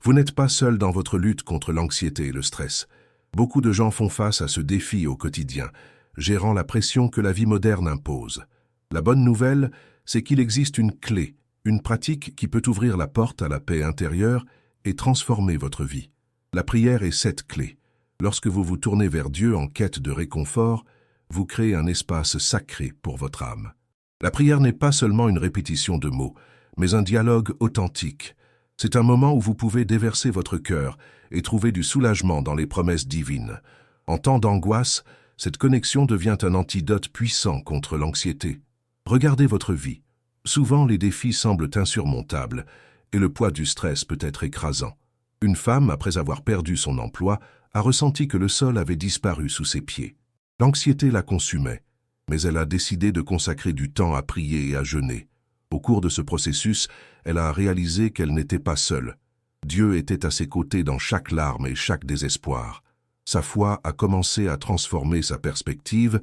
Vous n'êtes pas seul dans votre lutte contre l'anxiété et le stress. Beaucoup de gens font face à ce défi au quotidien, gérant la pression que la vie moderne impose. La bonne nouvelle, c'est qu'il existe une clé, une pratique qui peut ouvrir la porte à la paix intérieure et transformer votre vie. La prière est cette clé. Lorsque vous vous tournez vers Dieu en quête de réconfort, vous créez un espace sacré pour votre âme. La prière n'est pas seulement une répétition de mots, mais un dialogue authentique. C'est un moment où vous pouvez déverser votre cœur et trouver du soulagement dans les promesses divines. En temps d'angoisse, cette connexion devient un antidote puissant contre l'anxiété. Regardez votre vie. Souvent, les défis semblent insurmontables et le poids du stress peut être écrasant. Une femme, après avoir perdu son emploi, a ressenti que le sol avait disparu sous ses pieds. L'anxiété la consumait, mais elle a décidé de consacrer du temps à prier et à jeûner. Au cours de ce processus, elle a réalisé qu'elle n'était pas seule. Dieu était à ses côtés dans chaque larme et chaque désespoir. Sa foi a commencé à transformer sa perspective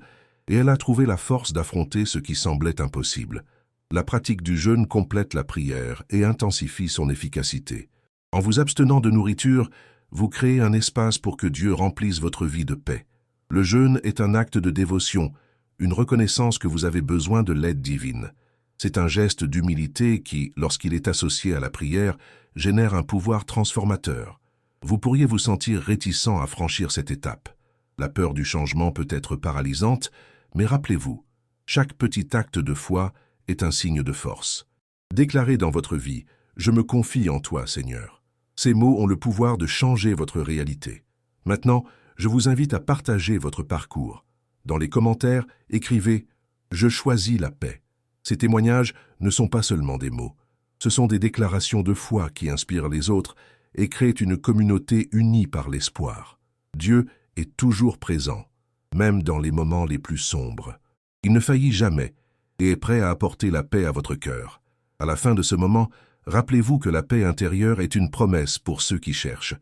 et elle a trouvé la force d'affronter ce qui semblait impossible. La pratique du jeûne complète la prière et intensifie son efficacité. En vous abstenant de nourriture, vous créez un espace pour que Dieu remplisse votre vie de paix. Le jeûne est un acte de dévotion, une reconnaissance que vous avez besoin de l'aide divine. C'est un geste d'humilité qui, lorsqu'il est associé à la prière, génère un pouvoir transformateur. Vous pourriez vous sentir réticent à franchir cette étape. La peur du changement peut être paralysante, mais rappelez-vous, chaque petit acte de foi est un signe de force. Déclarez dans votre vie « Je me confie en toi, Seigneur ». Ces mots ont le pouvoir de changer votre réalité. Maintenant, je vous invite à partager votre parcours. Dans les commentaires, écrivez « Je choisis la paix ». Ces témoignages ne sont pas seulement des mots. Ce sont des déclarations de foi qui inspirent les autres et créent une communauté unie par l'espoir. Dieu est toujours présent, même dans les moments les plus sombres. Il ne faillit jamais et est prêt à apporter la paix à votre cœur. À la fin de ce moment, rappelez-vous que la paix intérieure est une promesse pour ceux qui cherchent.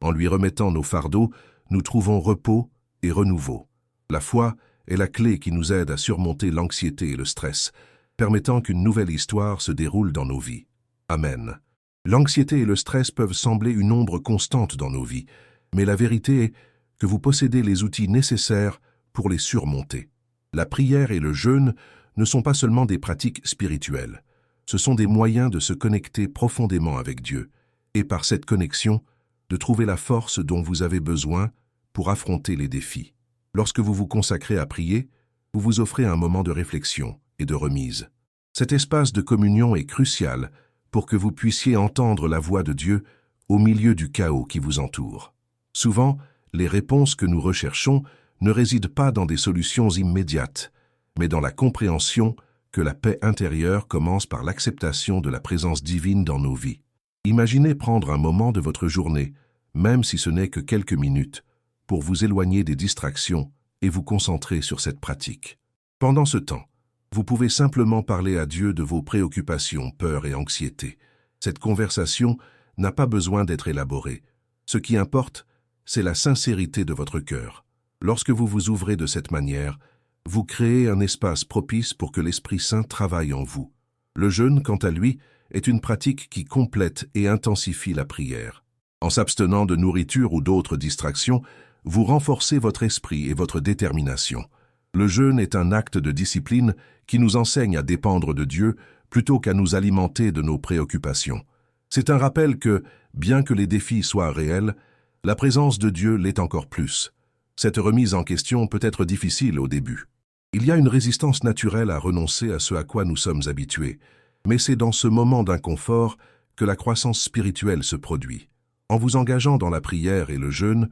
En lui remettant nos fardeaux, nous trouvons repos et renouveau. La foi est la clé qui nous aide à surmonter l'anxiété et le stress, permettant qu'une nouvelle histoire se déroule dans nos vies. Amen. L'anxiété et le stress peuvent sembler une ombre constante dans nos vies, mais la vérité est que vous possédez les outils nécessaires pour les surmonter. La prière et le jeûne ne sont pas seulement des pratiques spirituelles. Ce sont des moyens de se connecter profondément avec Dieu et par cette connexion, de trouver la force dont vous avez besoin pour affronter les défis. Lorsque vous vous consacrez à prier, vous vous offrez un moment de réflexion et de remise. Cet espace de communion est crucial pour que vous puissiez entendre la voix de Dieu au milieu du chaos qui vous entoure. Souvent, les réponses que nous recherchons ne résident pas dans des solutions immédiates, mais dans la compréhension que la paix intérieure commence par l'acceptation de la présence divine dans nos vies. Imaginez prendre un moment de votre journée, même si ce n'est que quelques minutes, pour vous éloigner des distractions et vous concentrer sur cette pratique. Pendant ce temps, vous pouvez simplement parler à Dieu de vos préoccupations, peurs et anxiétés. Cette conversation n'a pas besoin d'être élaborée. Ce qui importe, c'est la sincérité de votre cœur. Lorsque vous vous ouvrez de cette manière, vous créez un espace propice pour que l'Esprit Saint travaille en vous. Le jeûne, quant à lui, est une pratique qui complète et intensifie la prière. En s'abstenant de nourriture ou d'autres distractions, vous renforcez votre esprit et votre détermination. Le jeûne est un acte de discipline qui nous enseigne à dépendre de Dieu plutôt qu'à nous alimenter de nos préoccupations. C'est un rappel que, bien que les défis soient réels, la présence de Dieu l'est encore plus. Cette remise en question peut être difficile au début. Il y a une résistance naturelle à renoncer à ce à quoi nous sommes habitués, mais c'est dans ce moment d'inconfort que la croissance spirituelle se produit. En vous engageant dans la prière et le jeûne,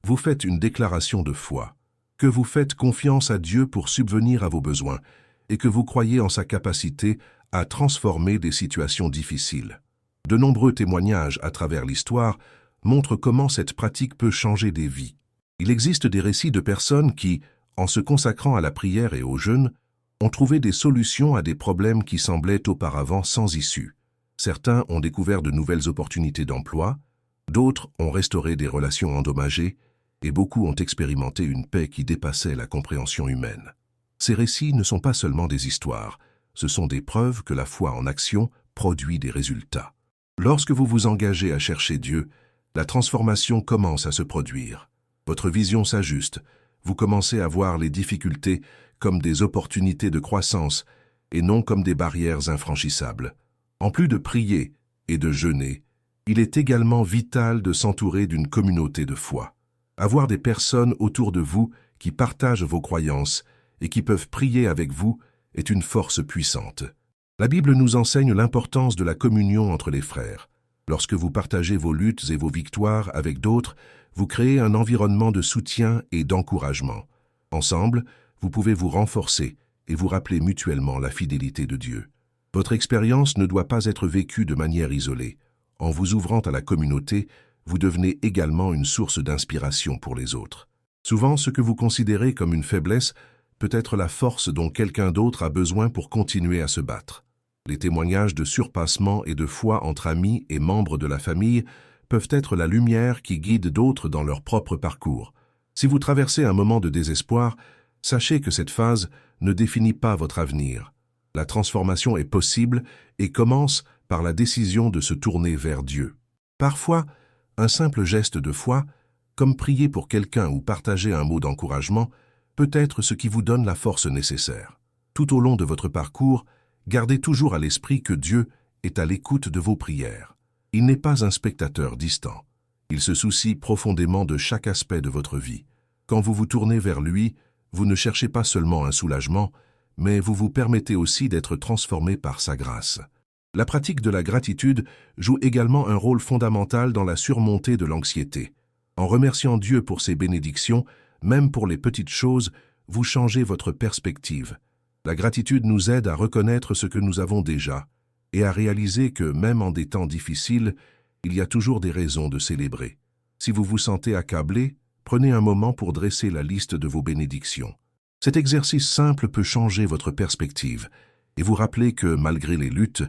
vous faites une déclaration de foi, que vous faites confiance à Dieu pour subvenir à vos besoins et que vous croyez en sa capacité à transformer des situations difficiles. De nombreux témoignages à travers l'histoire montrent comment cette pratique peut changer des vies. Il existe des récits de personnes qui, en se consacrant à la prière et au jeûne, ont trouvé des solutions à des problèmes qui semblaient auparavant sans issue. Certains ont découvert de nouvelles opportunités d'emploi, d'autres ont restauré des relations endommagées, et beaucoup ont expérimenté une paix qui dépassait la compréhension humaine. Ces récits ne sont pas seulement des histoires, ce sont des preuves que la foi en action produit des résultats. Lorsque vous vous engagez à chercher Dieu, la transformation commence à se produire. Votre vision s'ajuste, vous commencez à voir les difficultés comme des opportunités de croissance et non comme des barrières infranchissables. En plus de prier et de jeûner, il est également vital de s'entourer d'une communauté de foi. Avoir des personnes autour de vous qui partagent vos croyances et qui peuvent prier avec vous est une force puissante. La Bible nous enseigne l'importance de la communion entre les frères. Lorsque vous partagez vos luttes et vos victoires avec d'autres, vous créez un environnement de soutien et d'encouragement. Ensemble, vous pouvez vous renforcer et vous rappeler mutuellement la fidélité de Dieu. Votre expérience ne doit pas être vécue de manière isolée. En vous ouvrant à la communauté, vous devenez également une source d'inspiration pour les autres. Souvent, ce que vous considérez comme une faiblesse peut être la force dont quelqu'un d'autre a besoin pour continuer à se battre. Les témoignages de surpassement et de foi entre amis et membres de la famille peuvent être la lumière qui guide d'autres dans leur propre parcours. Si vous traversez un moment de désespoir, sachez que cette phase ne définit pas votre avenir. La transformation est possible et commence par la décision de se tourner vers Dieu. Parfois, un simple geste de foi, comme prier pour quelqu'un ou partager un mot d'encouragement, peut être ce qui vous donne la force nécessaire. Tout au long de votre parcours, gardez toujours à l'esprit que Dieu est à l'écoute de vos prières. Il n'est pas un spectateur distant. Il se soucie profondément de chaque aspect de votre vie. Quand vous vous tournez vers lui, vous ne cherchez pas seulement un soulagement, mais vous vous permettez aussi d'être transformé par sa grâce. La pratique de la gratitude joue également un rôle fondamental dans la surmontée de l'anxiété. En remerciant Dieu pour ses bénédictions, même pour les petites choses, vous changez votre perspective. La gratitude nous aide à reconnaître ce que nous avons déjà et à réaliser que, même en des temps difficiles, il y a toujours des raisons de célébrer. Si vous vous sentez accablé, prenez un moment pour dresser la liste de vos bénédictions. Cet exercice simple peut changer votre perspective et vous rappeler que, malgré les luttes,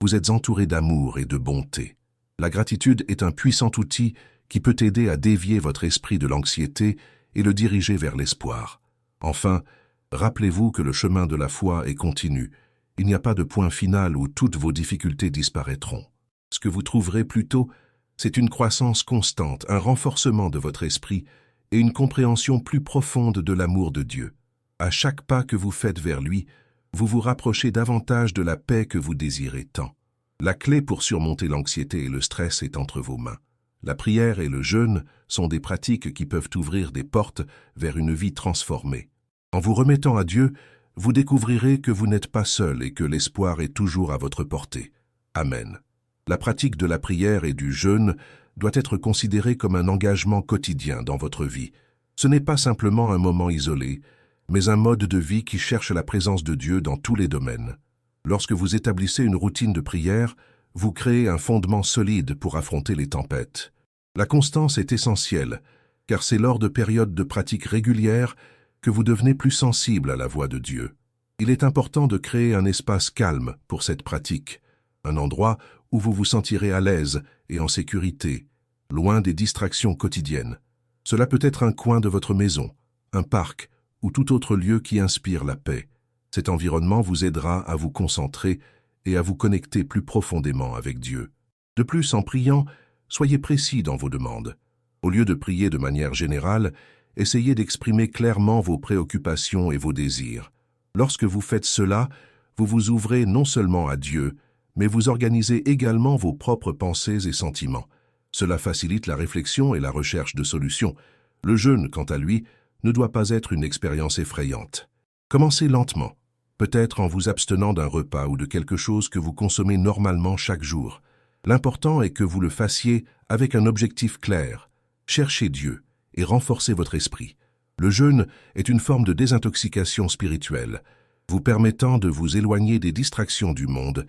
vous êtes entouré d'amour et de bonté. La gratitude est un puissant outil qui peut aider à dévier votre esprit de l'anxiété et le diriger vers l'espoir. Enfin, rappelez-vous que le chemin de la foi est continu. Il n'y a pas de point final où toutes vos difficultés disparaîtront. Ce que vous trouverez plutôt, c'est une croissance constante, un renforcement de votre esprit et une compréhension plus profonde de l'amour de Dieu. À chaque pas que vous faites vers lui, vous vous rapprochez davantage de la paix que vous désirez tant. La clé pour surmonter l'anxiété et le stress est entre vos mains. La prière et le jeûne sont des pratiques qui peuvent ouvrir des portes vers une vie transformée. En vous remettant à Dieu, vous découvrirez que vous n'êtes pas seul et que l'espoir est toujours à votre portée. Amen. La pratique de la prière et du jeûne doit être considérée comme un engagement quotidien dans votre vie. Ce n'est pas simplement un moment isolé, mais un mode de vie qui cherche la présence de Dieu dans tous les domaines. Lorsque vous établissez une routine de prière, vous créez un fondement solide pour affronter les tempêtes. La constance est essentielle, car c'est lors de périodes de pratique régulières que vous devenez plus sensible à la voix de Dieu. Il est important de créer un espace calme pour cette pratique, un endroit où vous vous sentirez à l'aise et en sécurité, loin des distractions quotidiennes. Cela peut être un coin de votre maison, un parc ou tout autre lieu qui inspire la paix. Cet environnement vous aidera à vous concentrer et à vous connecter plus profondément avec Dieu. De plus, en priant, soyez précis dans vos demandes. Au lieu de prier de manière générale, essayez d'exprimer clairement vos préoccupations et vos désirs. Lorsque vous faites cela, vous vous ouvrez non seulement à Dieu, mais vous organisez également vos propres pensées et sentiments. Cela facilite la réflexion et la recherche de solutions. Le jeûne, quant à lui, ne doit pas être une expérience effrayante. Commencez lentement, peut-être en vous abstenant d'un repas ou de quelque chose que vous consommez normalement chaque jour. L'important est que vous le fassiez avec un objectif clair. Cherchez Dieu et renforcez votre esprit. Le jeûne est une forme de désintoxication spirituelle, vous permettant de vous éloigner des distractions du monde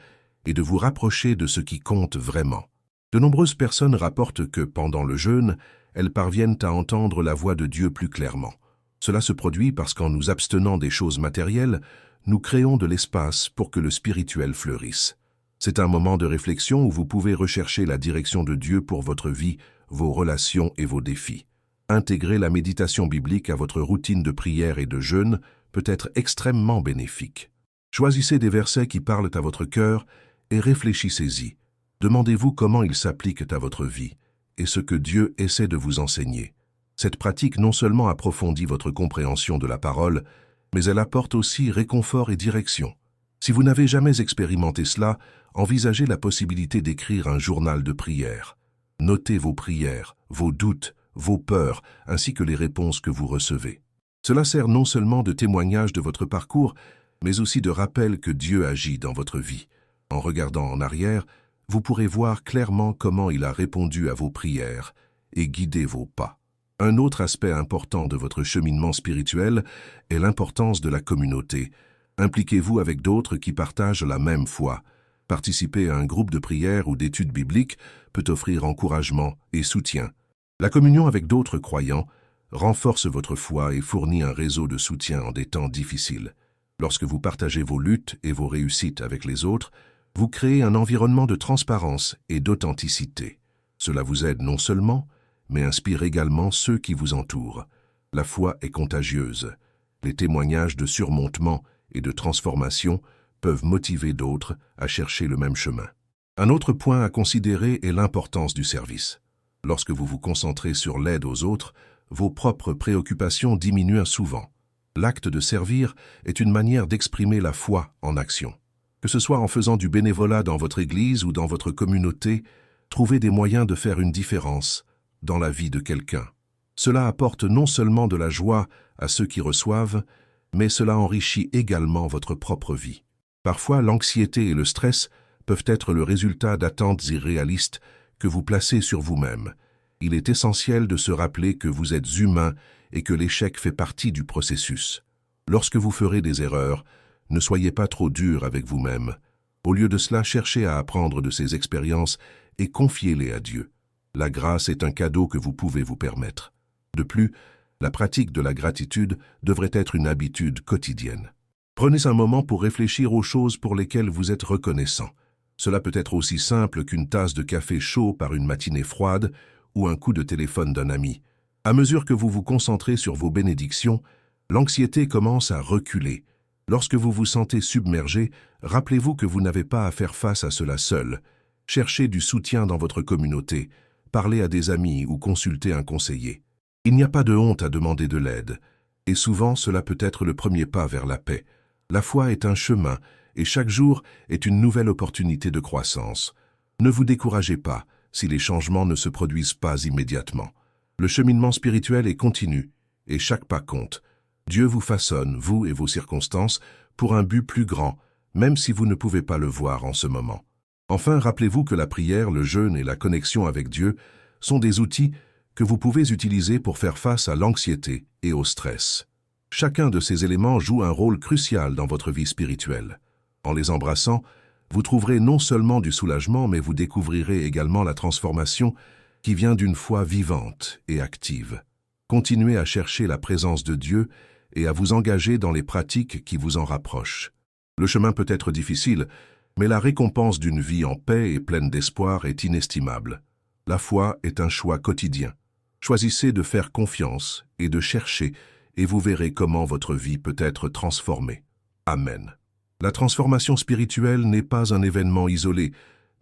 et de vous rapprocher de ce qui compte vraiment. De nombreuses personnes rapportent que, pendant le jeûne, elles parviennent à entendre la voix de Dieu plus clairement. Cela se produit parce qu'en nous abstenant des choses matérielles, nous créons de l'espace pour que le spirituel fleurisse. C'est un moment de réflexion où vous pouvez rechercher la direction de Dieu pour votre vie, vos relations et vos défis. Intégrer la méditation biblique à votre routine de prière et de jeûne peut être extrêmement bénéfique. Choisissez des versets qui parlent à votre cœur et réfléchissez-y. Demandez-vous comment ils s'appliquent à votre vie et ce que Dieu essaie de vous enseigner. Cette pratique non seulement approfondit votre compréhension de la parole, mais elle apporte aussi réconfort et direction. Si vous n'avez jamais expérimenté cela, envisagez la possibilité d'écrire un journal de prière. Notez vos prières, vos doutes, vos peurs, ainsi que les réponses que vous recevez. Cela sert non seulement de témoignage de votre parcours, mais aussi de rappel que Dieu agit dans votre vie. En regardant en arrière, vous pourrez voir clairement comment il a répondu à vos prières et guidé vos pas. Un autre aspect important de votre cheminement spirituel est l'importance de la communauté. Impliquez-vous avec d'autres qui partagent la même foi. Participer à un groupe de prière ou d'études bibliques peut offrir encouragement et soutien. La communion avec d'autres croyants renforce votre foi et fournit un réseau de soutien en des temps difficiles. Lorsque vous partagez vos luttes et vos réussites avec les autres, vous créez un environnement de transparence et d'authenticité. Cela vous aide non seulement, mais inspire également ceux qui vous entourent. La foi est contagieuse. Les témoignages de surmontement et de transformation peuvent motiver d'autres à chercher le même chemin. Un autre point à considérer est l'importance du service. Lorsque vous vous concentrez sur l'aide aux autres, vos propres préoccupations diminuent souvent. L'acte de servir est une manière d'exprimer la foi en action. Que ce soit en faisant du bénévolat dans votre église ou dans votre communauté, trouvez des moyens de faire une différence dans la vie de quelqu'un. Cela apporte non seulement de la joie à ceux qui reçoivent, mais cela enrichit également votre propre vie. Parfois, l'anxiété et le stress peuvent être le résultat d'attentes irréalistes que vous placez sur vous-même. Il est essentiel de se rappeler que vous êtes humain et que l'échec fait partie du processus. Lorsque vous ferez des erreurs, ne soyez pas trop dur avec vous-même. Au lieu de cela, cherchez à apprendre de ces expériences et confiez-les à Dieu. La grâce est un cadeau que vous pouvez vous permettre. De plus, la pratique de la gratitude devrait être une habitude quotidienne. Prenez un moment pour réfléchir aux choses pour lesquelles vous êtes reconnaissant. Cela peut être aussi simple qu'une tasse de café chaud par une matinée froide ou un coup de téléphone d'un ami. À mesure que vous vous concentrez sur vos bénédictions, l'anxiété commence à reculer. Lorsque vous vous sentez submergé, rappelez-vous que vous n'avez pas à faire face à cela seul. Cherchez du soutien dans votre communauté, parlez à des amis ou consultez un conseiller. Il n'y a pas de honte à demander de l'aide, et souvent cela peut être le premier pas vers la paix. La foi est un chemin, et chaque jour est une nouvelle opportunité de croissance. Ne vous découragez pas si les changements ne se produisent pas immédiatement. Le cheminement spirituel est continu, et chaque pas compte. Dieu vous façonne, vous et vos circonstances, pour un but plus grand, même si vous ne pouvez pas le voir en ce moment. Enfin, rappelez-vous que la prière, le jeûne et la connexion avec Dieu sont des outils que vous pouvez utiliser pour faire face à l'anxiété et au stress. Chacun de ces éléments joue un rôle crucial dans votre vie spirituelle. En les embrassant, vous trouverez non seulement du soulagement, mais vous découvrirez également la transformation qui vient d'une foi vivante et active. Continuez à chercher la présence de Dieu et à vous engager dans les pratiques qui vous en rapprochent. Le chemin peut être difficile, mais la récompense d'une vie en paix et pleine d'espoir est inestimable. La foi est un choix quotidien. Choisissez de faire confiance et de chercher, et vous verrez comment votre vie peut être transformée. Amen. La transformation spirituelle n'est pas un événement isolé,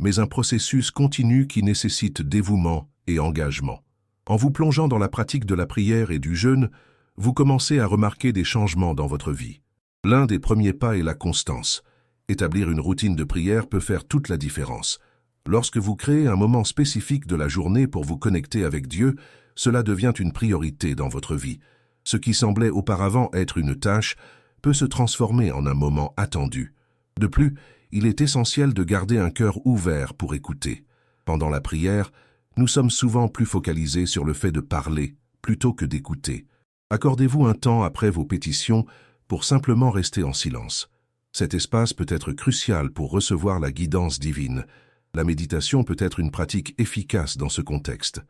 mais un processus continu qui nécessite dévouement et engagement. En vous plongeant dans la pratique de la prière et du jeûne, vous commencez à remarquer des changements dans votre vie. L'un des premiers pas est la constance. Établir une routine de prière peut faire toute la différence. Lorsque vous créez un moment spécifique de la journée pour vous connecter avec Dieu, cela devient une priorité dans votre vie. Ce qui semblait auparavant être une tâche peut se transformer en un moment attendu. De plus, il est essentiel de garder un cœur ouvert pour écouter. Pendant la prière, nous sommes souvent plus focalisés sur le fait de parler plutôt que d'écouter. Accordez-vous un temps après vos pétitions pour simplement rester en silence. Cet espace peut être crucial pour recevoir la guidance divine. La méditation peut être une pratique efficace dans ce contexte.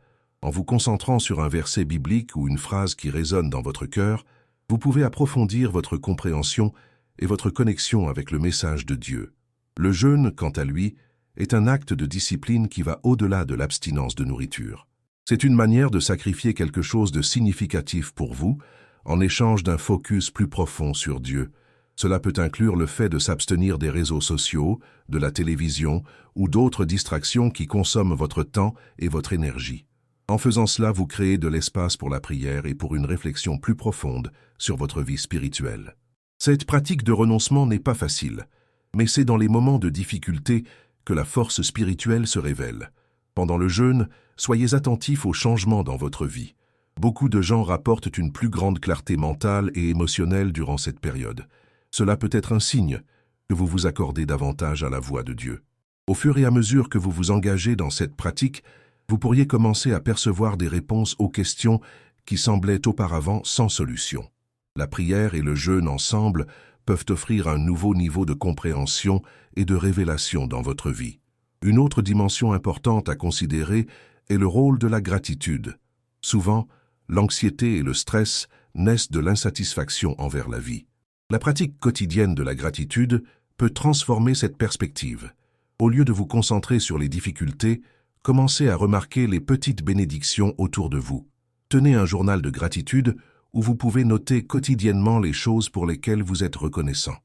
En vous concentrant sur un verset biblique ou une phrase qui résonne dans votre cœur, vous pouvez approfondir votre compréhension et votre connexion avec le message de Dieu. Le jeûne, quant à lui, est un acte de discipline qui va au-delà de l'abstinence de nourriture. C'est une manière de sacrifier quelque chose de significatif pour vous, en échange d'un focus plus profond sur Dieu. Cela peut inclure le fait de s'abstenir des réseaux sociaux, de la télévision ou d'autres distractions qui consomment votre temps et votre énergie. En faisant cela, vous créez de l'espace pour la prière et pour une réflexion plus profonde sur votre vie spirituelle. Cette pratique de renoncement n'est pas facile, mais c'est dans les moments de difficulté que la force spirituelle se révèle. Pendant le jeûne, soyez attentifs aux changements dans votre vie. Beaucoup de gens rapportent une plus grande clarté mentale et émotionnelle durant cette période. Cela peut être un signe que vous vous accordez davantage à la voix de Dieu. Au fur et à mesure que vous vous engagez dans cette pratique, vous pourriez commencer à percevoir des réponses aux questions qui semblaient auparavant sans solution. La prière et le jeûne ensemble peuvent offrir un nouveau niveau de compréhension et de révélation dans votre vie. Une autre dimension importante à considérer est le rôle de la gratitude. Souvent, l'anxiété et le stress naissent de l'insatisfaction envers la vie. La pratique quotidienne de la gratitude peut transformer cette perspective. Au lieu de vous concentrer sur les difficultés, commencez à remarquer les petites bénédictions autour de vous. Tenez un journal de gratitude où vous pouvez noter quotidiennement les choses pour lesquelles vous êtes reconnaissant.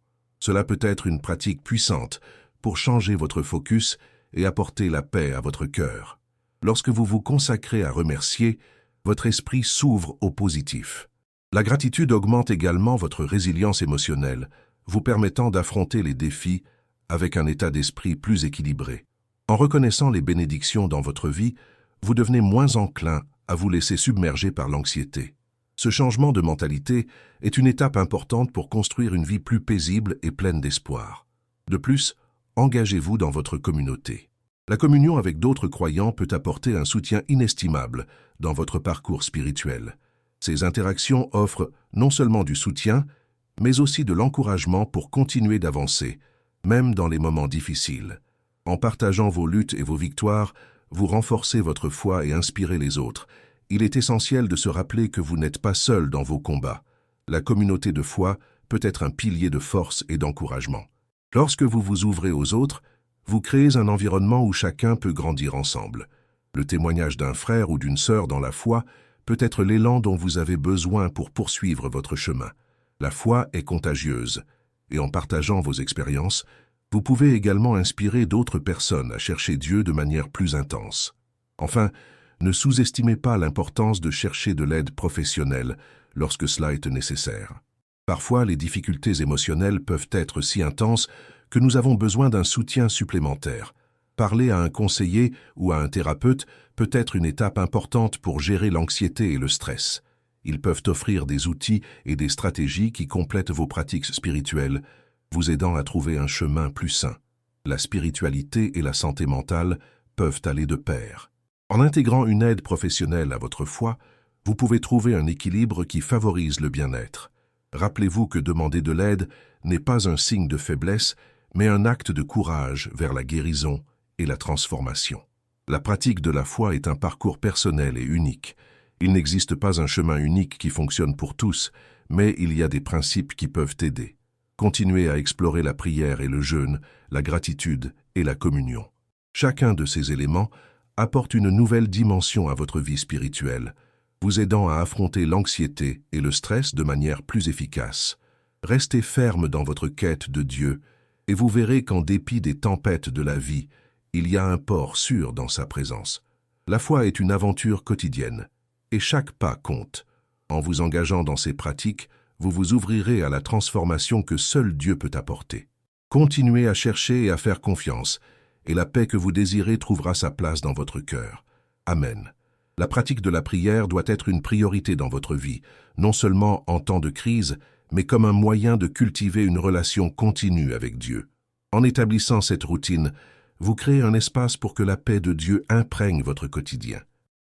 Cela peut être une pratique puissante pour changer votre focus et apporter la paix à votre cœur. Lorsque vous vous consacrez à remercier, votre esprit s'ouvre au positif. La gratitude augmente également votre résilience émotionnelle, vous permettant d'affronter les défis avec un état d'esprit plus équilibré. En reconnaissant les bénédictions dans votre vie, vous devenez moins enclin à vous laisser submerger par l'anxiété. Ce changement de mentalité est une étape importante pour construire une vie plus paisible et pleine d'espoir. De plus, engagez-vous dans votre communauté. La communion avec d'autres croyants peut apporter un soutien inestimable dans votre parcours spirituel. Ces interactions offrent non seulement du soutien, mais aussi de l'encouragement pour continuer d'avancer, même dans les moments difficiles. En partageant vos luttes et vos victoires, vous renforcez votre foi et inspirez les autres. Il est essentiel de se rappeler que vous n'êtes pas seul dans vos combats. La communauté de foi peut être un pilier de force et d'encouragement. Lorsque vous vous ouvrez aux autres, vous créez un environnement où chacun peut grandir ensemble. Le témoignage d'un frère ou d'une sœur dans la foi peut être l'élan dont vous avez besoin pour poursuivre votre chemin. La foi est contagieuse, et en partageant vos expériences, vous pouvez également inspirer d'autres personnes à chercher Dieu de manière plus intense. Enfin, ne sous-estimez pas l'importance de chercher de l'aide professionnelle lorsque cela est nécessaire. Parfois, les difficultés émotionnelles peuvent être si intenses que nous avons besoin d'un soutien supplémentaire. Parler à un conseiller ou à un thérapeute peut être une étape importante pour gérer l'anxiété et le stress. Ils peuvent offrir des outils et des stratégies qui complètent vos pratiques spirituelles, vous aidant à trouver un chemin plus sain. La spiritualité et la santé mentale peuvent aller de pair. En intégrant une aide professionnelle à votre foi, vous pouvez trouver un équilibre qui favorise le bien-être. Rappelez-vous que demander de l'aide n'est pas un signe de faiblesse, mais un acte de courage vers la guérison et la transformation. La pratique de la foi est un parcours personnel et unique. Il n'existe pas un chemin unique qui fonctionne pour tous, mais il y a des principes qui peuvent aider. Continuez à explorer la prière et le jeûne, la gratitude et la communion. Chacun de ces éléments apporte une nouvelle dimension à votre vie spirituelle, vous aidant à affronter l'anxiété et le stress de manière plus efficace. Restez ferme dans votre quête de Dieu, et vous verrez qu'en dépit des tempêtes de la vie, il y a un port sûr dans sa présence. La foi est une aventure quotidienne, et chaque pas compte. En vous engageant dans ces pratiques, vous vous ouvrirez à la transformation que seul Dieu peut apporter. Continuez à chercher et à faire confiance, et la paix que vous désirez trouvera sa place dans votre cœur. Amen. La pratique de la prière doit être une priorité dans votre vie, non seulement en temps de crise, mais comme un moyen de cultiver une relation continue avec Dieu. En établissant cette routine, vous créez un espace pour que la paix de Dieu imprègne votre quotidien.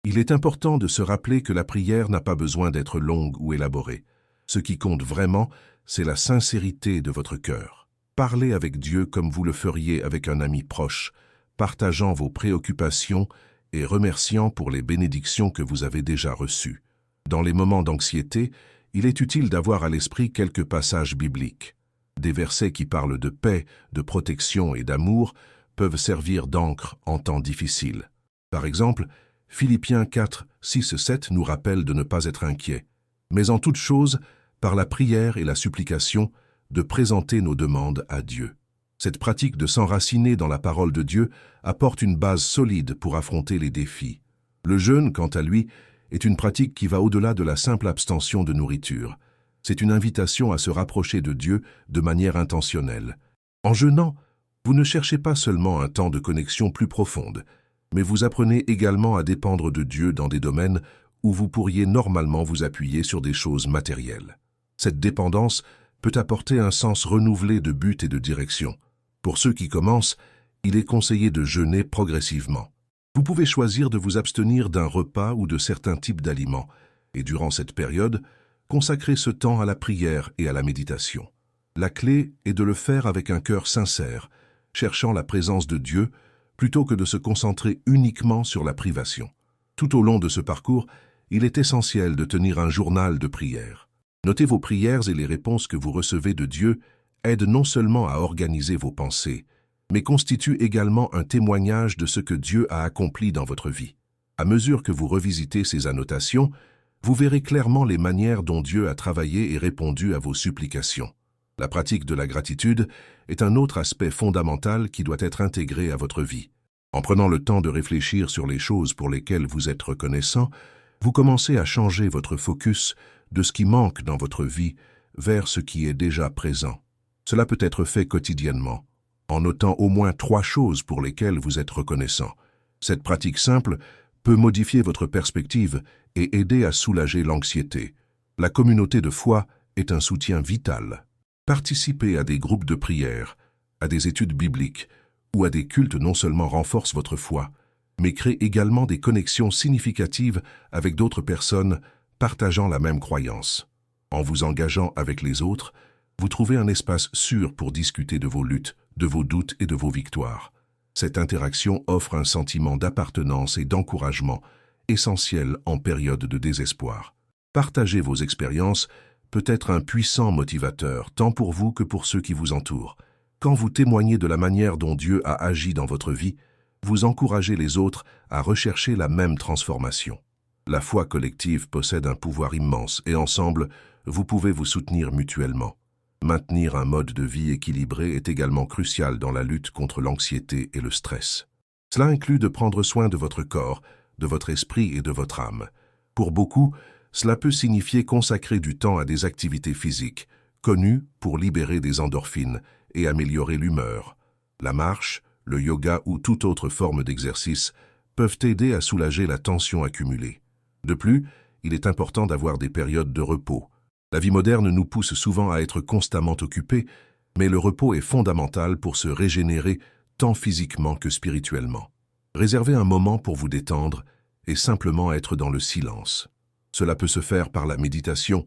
Il est important de se rappeler que la prière n'a pas besoin d'être longue ou élaborée. Ce qui compte vraiment, c'est la sincérité de votre cœur. Parlez avec Dieu comme vous le feriez avec un ami proche, partageant vos préoccupations et remerciant pour les bénédictions que vous avez déjà reçues. Dans les moments d'anxiété, il est utile d'avoir à l'esprit quelques passages bibliques. Des versets qui parlent de paix, de protection et d'amour peuvent servir d'encre en temps difficiles. Par exemple, Philippiens 4, 6, 7 nous rappelle de ne pas être inquiet. Mais en toute chose, par la prière et la supplication, de présenter nos demandes à Dieu. Cette pratique de s'enraciner dans la parole de Dieu apporte une base solide pour affronter les défis. Le jeûne, quant à lui, est une pratique qui va au-delà de la simple abstention de nourriture. C'est une invitation à se rapprocher de Dieu de manière intentionnelle. En jeûnant, vous ne cherchez pas seulement un temps de connexion plus profonde, mais vous apprenez également à dépendre de Dieu dans des domaines où vous pourriez normalement vous appuyer sur des choses matérielles. Cette dépendance peut apporter un sens renouvelé de but et de direction. Pour ceux qui commencent, il est conseillé de jeûner progressivement. Vous pouvez choisir de vous abstenir d'un repas ou de certains types d'aliments, et durant cette période, consacrer ce temps à la prière et à la méditation. La clé est de le faire avec un cœur sincère, cherchant la présence de Dieu, plutôt que de se concentrer uniquement sur la privation. Tout au long de ce parcours, il est essentiel de tenir un journal de prière. Noter vos prières et les réponses que vous recevez de Dieu aident non seulement à organiser vos pensées, mais constituent également un témoignage de ce que Dieu a accompli dans votre vie. À mesure que vous revisitez ces annotations, vous verrez clairement les manières dont Dieu a travaillé et répondu à vos supplications. La pratique de la gratitude est un autre aspect fondamental qui doit être intégré à votre vie. En prenant le temps de réfléchir sur les choses pour lesquelles vous êtes reconnaissant, vous commencez à changer votre focus de ce qui manque dans votre vie vers ce qui est déjà présent. Cela peut être fait quotidiennement, en notant au moins 3 choses pour lesquelles vous êtes reconnaissant. Cette pratique simple peut modifier votre perspective et aider à soulager l'anxiété. La communauté de foi est un soutien vital. Participer à des groupes de prière, à des études bibliques ou à des cultes non seulement renforce votre foi, mais crée également des connexions significatives avec d'autres personnes partageant la même croyance. En vous engageant avec les autres, vous trouvez un espace sûr pour discuter de vos luttes, de vos doutes et de vos victoires. Cette interaction offre un sentiment d'appartenance et d'encouragement essentiel en période de désespoir. Partager vos expériences peut être un puissant motivateur, tant pour vous que pour ceux qui vous entourent. Quand vous témoignez de la manière dont Dieu a agi dans votre vie, vous encouragez les autres à rechercher la même transformation. La foi collective possède un pouvoir immense et ensemble, vous pouvez vous soutenir mutuellement. Maintenir un mode de vie équilibré est également crucial dans la lutte contre l'anxiété et le stress. Cela inclut de prendre soin de votre corps, de votre esprit et de votre âme. Pour beaucoup, cela peut signifier consacrer du temps à des activités physiques, connues pour libérer des endorphines et améliorer l'humeur. La marche, le yoga ou toute autre forme d'exercice peuvent aider à soulager la tension accumulée. De plus, il est important d'avoir des périodes de repos. La vie moderne nous pousse souvent à être constamment occupés, mais le repos est fondamental pour se régénérer tant physiquement que spirituellement. Réservez un moment pour vous détendre et simplement être dans le silence. Cela peut se faire par la méditation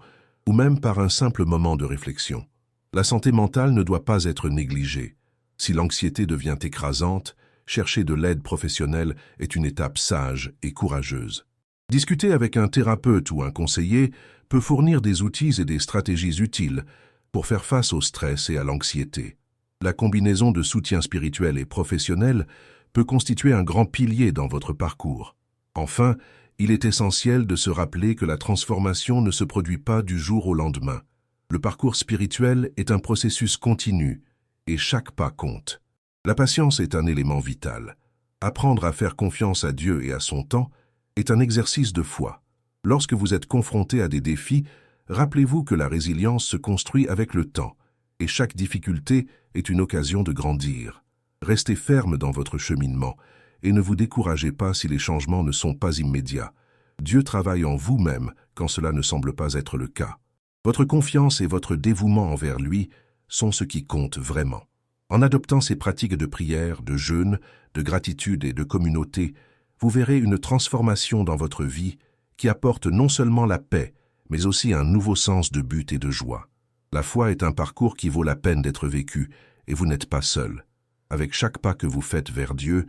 ou même par un simple moment de réflexion. La santé mentale ne doit pas être négligée. Si l'anxiété devient écrasante, chercher de l'aide professionnelle est une étape sage et courageuse. Discuter avec un thérapeute ou un conseiller peut fournir des outils et des stratégies utiles pour faire face au stress et à l'anxiété. La combinaison de soutien spirituel et professionnel peut constituer un grand pilier dans votre parcours. Enfin, il est essentiel de se rappeler que la transformation ne se produit pas du jour au lendemain. Le parcours spirituel est un processus continu et chaque pas compte. La patience est un élément vital. Apprendre à faire confiance à Dieu et à son temps est un exercice de foi. Lorsque vous êtes confronté à des défis, rappelez-vous que la résilience se construit avec le temps et chaque difficulté est une occasion de grandir. Restez ferme dans votre cheminement et ne vous découragez pas si les changements ne sont pas immédiats. Dieu travaille en vous-même quand cela ne semble pas être le cas. Votre confiance et votre dévouement envers lui sont ce qui compte vraiment. En adoptant ces pratiques de prière, de jeûne, de gratitude et de communauté, vous verrez une transformation dans votre vie qui apporte non seulement la paix, mais aussi un nouveau sens de but et de joie. La foi est un parcours qui vaut la peine d'être vécu, et vous n'êtes pas seul. Avec chaque pas que vous faites vers Dieu,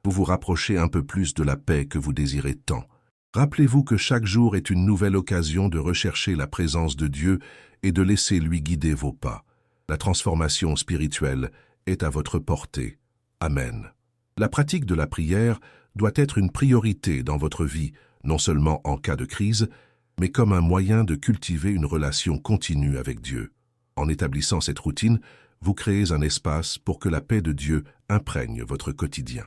vous vous rapprochez un peu plus de la paix que vous désirez tant. Rappelez-vous que chaque jour est une nouvelle occasion de rechercher la présence de Dieu et de laisser lui guider vos pas. La transformation spirituelle est à votre portée. Amen. La pratique de la prière doit être une priorité dans votre vie, non seulement en cas de crise, mais comme un moyen de cultiver une relation continue avec Dieu. En établissant cette routine, vous créez un espace pour que la paix de Dieu imprègne votre quotidien.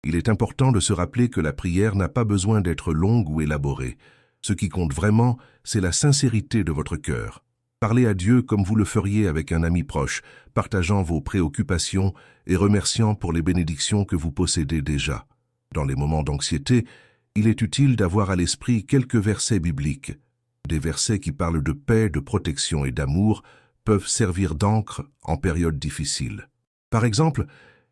Il est important de se rappeler que la prière n'a pas besoin d'être longue ou élaborée. Ce qui compte vraiment, c'est la sincérité de votre cœur. Parlez à Dieu comme vous le feriez avec un ami proche, partageant vos préoccupations et remerciant pour les bénédictions que vous possédez déjà. Dans les moments d'anxiété, il est utile d'avoir à l'esprit quelques versets bibliques. Des versets qui parlent de paix, de protection et d'amour peuvent servir d'encre en période difficile. Par exemple,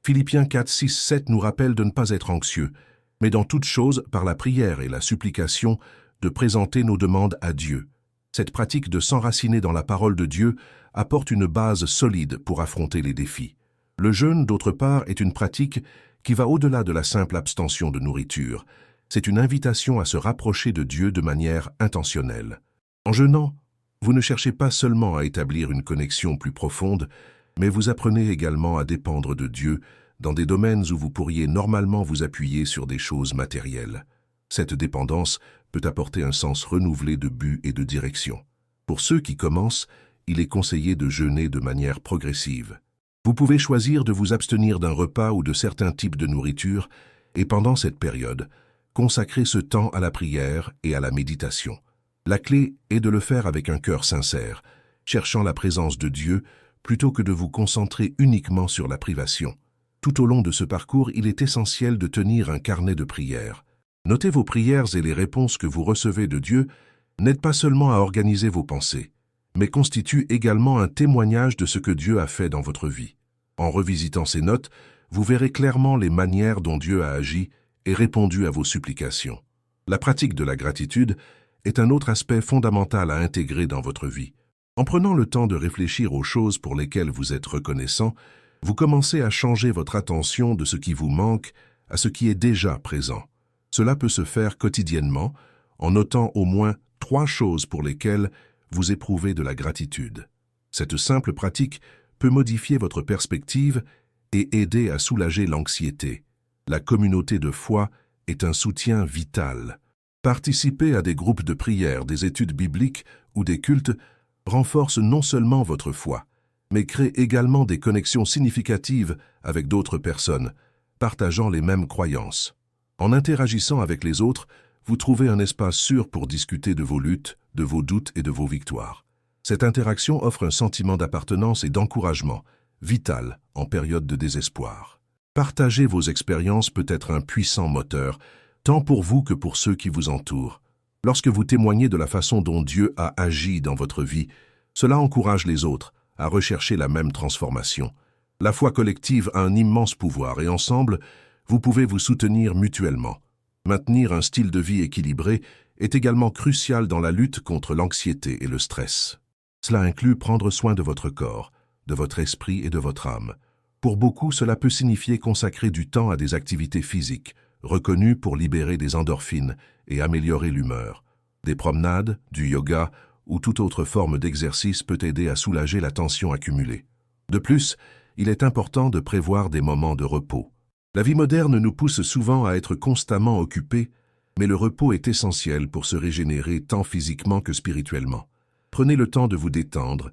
Philippiens 4, 6, 7 nous rappelle de ne pas être anxieux, mais dans toute chose, par la prière et la supplication, de présenter nos demandes à Dieu. Cette pratique de s'enraciner dans la parole de Dieu apporte une base solide pour affronter les défis. Le jeûne, d'autre part, est une pratique qui va au-delà de la simple abstention de nourriture. C'est une invitation à se rapprocher de Dieu de manière intentionnelle. En jeûnant, vous ne cherchez pas seulement à établir une connexion plus profonde, mais vous apprenez également à dépendre de Dieu dans des domaines où vous pourriez normalement vous appuyer sur des choses matérielles. Cette dépendance peut apporter un sens renouvelé de but et de direction. Pour ceux qui commencent, il est conseillé de jeûner de manière progressive. Vous pouvez choisir de vous abstenir d'un repas ou de certains types de nourriture, et pendant cette période, consacrer ce temps à la prière et à la méditation. La clé est de le faire avec un cœur sincère, cherchant la présence de Dieu plutôt que de vous concentrer uniquement sur la privation. Tout au long de ce parcours, il est essentiel de tenir un carnet de prières. Notez vos prières et les réponses que vous recevez de Dieu n'aident pas seulement à organiser vos pensées, mais constituent également un témoignage de ce que Dieu a fait dans votre vie. En revisitant ces notes, vous verrez clairement les manières dont Dieu a agi et répondu à vos supplications. La pratique de la gratitude est un autre aspect fondamental à intégrer dans votre vie. En prenant le temps de réfléchir aux choses pour lesquelles vous êtes reconnaissant, vous commencez à changer votre attention de ce qui vous manque à ce qui est déjà présent. Cela peut se faire quotidiennement en notant au moins 3 choses pour lesquelles vous éprouvez de la gratitude. Cette simple pratique peut modifier votre perspective et aider à soulager l'anxiété. La communauté de foi est un soutien vital. Participer à des groupes de prière, des études bibliques ou des cultes renforce non seulement votre foi, mais crée également des connexions significatives avec d'autres personnes, partageant les mêmes croyances. En interagissant avec les autres, vous trouvez un espace sûr pour discuter de vos luttes, de vos doutes et de vos victoires. Cette interaction offre un sentiment d'appartenance et d'encouragement, vital en période de désespoir. Partager vos expériences peut être un puissant moteur, tant pour vous que pour ceux qui vous entourent. Lorsque vous témoignez de la façon dont Dieu a agi dans votre vie, cela encourage les autres à rechercher la même transformation. La foi collective a un immense pouvoir et ensemble, vous pouvez vous soutenir mutuellement. Maintenir un style de vie équilibré est également crucial dans la lutte contre l'anxiété et le stress. Cela inclut prendre soin de votre corps, de votre esprit et de votre âme. Pour beaucoup, cela peut signifier consacrer du temps à des activités physiques, reconnues pour libérer des endorphines et améliorer l'humeur. Des promenades, du yoga ou toute autre forme d'exercice peut aider à soulager la tension accumulée. De plus, il est important de prévoir des moments de repos. La vie moderne nous pousse souvent à être constamment occupés, mais le repos est essentiel pour se régénérer tant physiquement que spirituellement. Prenez le temps de vous détendre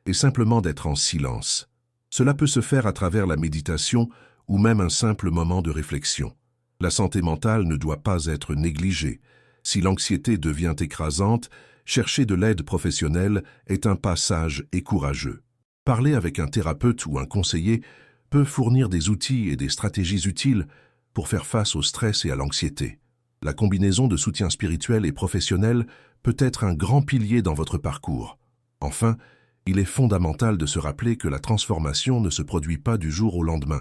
et simplement d'être en silence. Cela peut se faire à travers la méditation ou même un simple moment de réflexion. La santé mentale ne doit pas être négligée. Si l'anxiété devient écrasante, chercher de l'aide professionnelle est un pas sage et courageux. Parler avec un thérapeute ou un conseiller peut fournir des outils et des stratégies utiles pour faire face au stress et à l'anxiété. La combinaison de soutien spirituel et professionnel peut être un grand pilier dans votre parcours. Enfin, il est fondamental de se rappeler que la transformation ne se produit pas du jour au lendemain.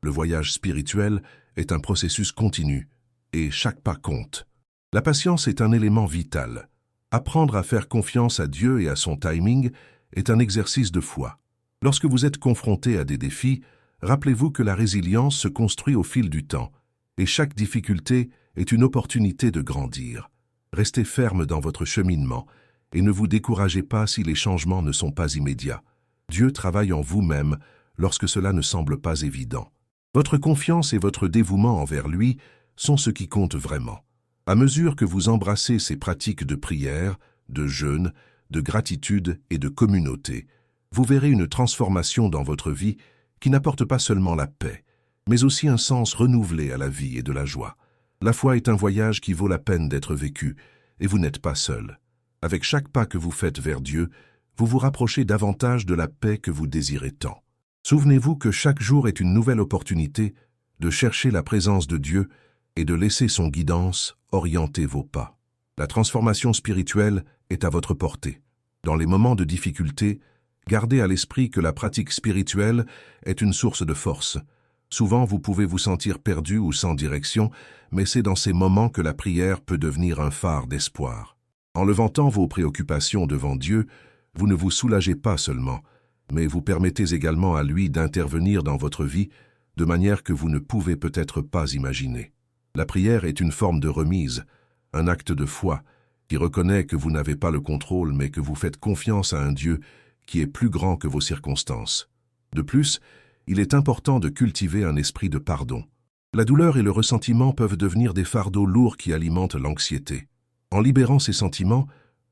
Le voyage spirituel est un processus continu, et chaque pas compte. La patience est un élément vital. Apprendre à faire confiance à Dieu et à son timing est un exercice de foi. Lorsque vous êtes confronté à des défis, rappelez-vous que la résilience se construit au fil du temps, et chaque difficulté est une opportunité de grandir. Restez ferme dans votre cheminement, et ne vous découragez pas si les changements ne sont pas immédiats. Dieu travaille en vous-même lorsque cela ne semble pas évident. Votre confiance et votre dévouement envers lui sont ce qui compte vraiment. À mesure que vous embrassez ces pratiques de prière, de jeûne, de gratitude et de communauté, vous verrez une transformation dans votre vie qui n'apporte pas seulement la paix, mais aussi un sens renouvelé à la vie et de la joie. La foi est un voyage qui vaut la peine d'être vécu, et vous n'êtes pas seul. Avec chaque pas que vous faites vers Dieu, vous vous rapprochez davantage de la paix que vous désirez tant. Souvenez-vous que chaque jour est une nouvelle opportunité de chercher la présence de Dieu et de laisser son guidance orienter vos pas. La transformation spirituelle est à votre portée. Dans les moments de difficulté, gardez à l'esprit que la pratique spirituelle est une source de force. Souvent, vous pouvez vous sentir perdu ou sans direction, mais c'est dans ces moments que la prière peut devenir un phare d'espoir. En levant tant vos préoccupations devant Dieu, vous ne vous soulagez pas seulement, mais vous permettez également à lui d'intervenir dans votre vie de manière que vous ne pouvez peut-être pas imaginer. La prière est une forme de remise, un acte de foi qui reconnaît que vous n'avez pas le contrôle mais que vous faites confiance à un Dieu qui est plus grand que vos circonstances. De plus, il est important de cultiver un esprit de pardon. La douleur et le ressentiment peuvent devenir des fardeaux lourds qui alimentent l'anxiété. En libérant ces sentiments,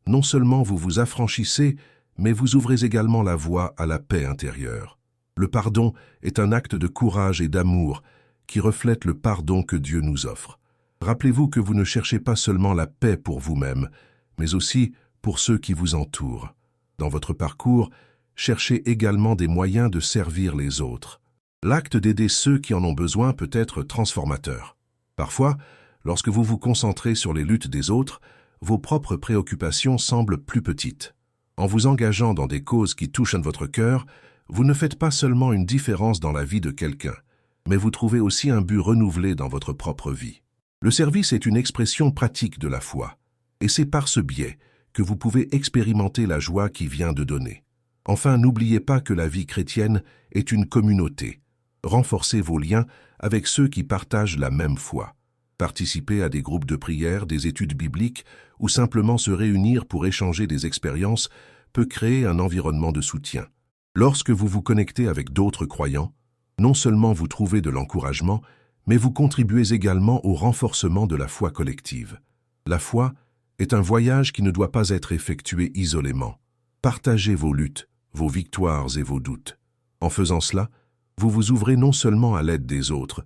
non seulement vous vous affranchissez, mais vous ouvrez également la voie à la paix intérieure. Le pardon est un acte de courage et d'amour qui reflète le pardon que Dieu nous offre. Rappelez-vous que vous ne cherchez pas seulement la paix pour vous-même, mais aussi pour ceux qui vous entourent. Dans votre parcours, cherchez également des moyens de servir les autres. L'acte d'aider ceux qui en ont besoin peut être transformateur. Parfois, lorsque vous vous concentrez sur les luttes des autres, vos propres préoccupations semblent plus petites. En vous engageant dans des causes qui touchent à votre cœur, vous ne faites pas seulement une différence dans la vie de quelqu'un, mais vous trouvez aussi un but renouvelé dans votre propre vie. Le service est une expression pratique de la foi, et c'est par ce biais que vous pouvez expérimenter la joie qui vient de donner. Enfin, n'oubliez pas que la vie chrétienne est une communauté. Renforcez vos liens avec ceux qui partagent la même foi. Participer à des groupes de prière, des études bibliques ou simplement se réunir pour échanger des expériences peut créer un environnement de soutien. Lorsque vous vous connectez avec d'autres croyants, non seulement vous trouvez de l'encouragement, mais vous contribuez également au renforcement de la foi collective. La foi est un voyage qui ne doit pas être effectué isolément. Partagez vos luttes, vos victoires et vos doutes. En faisant cela, vous vous ouvrez non seulement à l'aide des autres,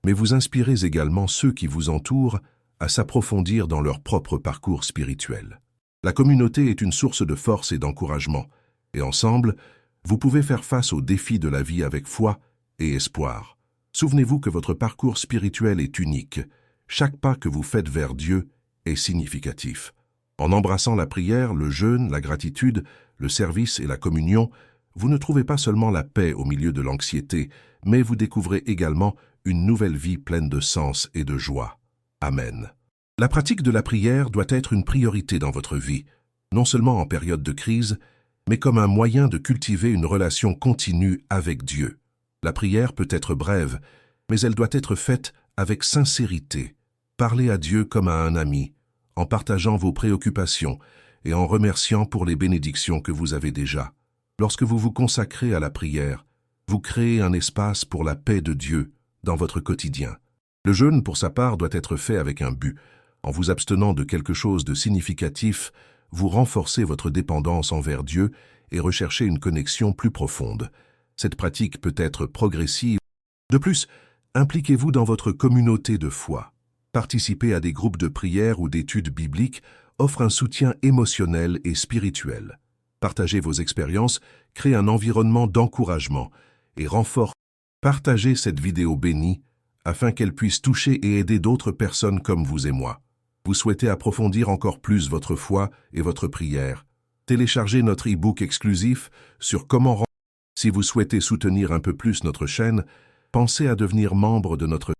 mais vous inspirez également ceux qui vous entourent à s'approfondir dans leur propre parcours spirituel. La communauté est une source de force et d'encouragement, et ensemble, vous pouvez faire face aux défis de la vie avec foi et espoir. Souvenez-vous que votre parcours spirituel est unique. Chaque pas que vous faites vers Dieu est significatif. En embrassant la prière, le jeûne, la gratitude, le service et la communion, vous ne trouvez pas seulement la paix au milieu de l'anxiété, mais vous découvrez également une nouvelle vie pleine de sens et de joie. Amen. La pratique de la prière doit être une priorité dans votre vie, non seulement en période de crise, mais comme un moyen de cultiver une relation continue avec Dieu. La prière peut être brève, mais elle doit être faite avec sincérité. Parlez à Dieu comme à un ami, en partageant vos préoccupations et en remerciant pour les bénédictions que vous avez déjà. Lorsque vous vous consacrez à la prière, vous créez un espace pour la paix de Dieu dans votre quotidien. Le jeûne, pour sa part, doit être fait avec un but. En vous abstenant de quelque chose de significatif, vous renforcez votre dépendance envers Dieu et recherchez une connexion plus profonde. Cette pratique peut être progressive. De plus, impliquez-vous dans votre communauté de foi. Participer à des groupes de prière ou d'études bibliques offre un soutien émotionnel et spirituel. Partagez vos expériences, créez un environnement d'encouragement et renforcez. Partagez cette vidéo bénie afin qu'elle puisse toucher et aider d'autres personnes comme vous et moi. Vous souhaitez approfondir encore plus votre foi et votre prière. Téléchargez notre e-book exclusif sur comment. Si vous souhaitez soutenir un peu plus notre chaîne, pensez à devenir membre de notre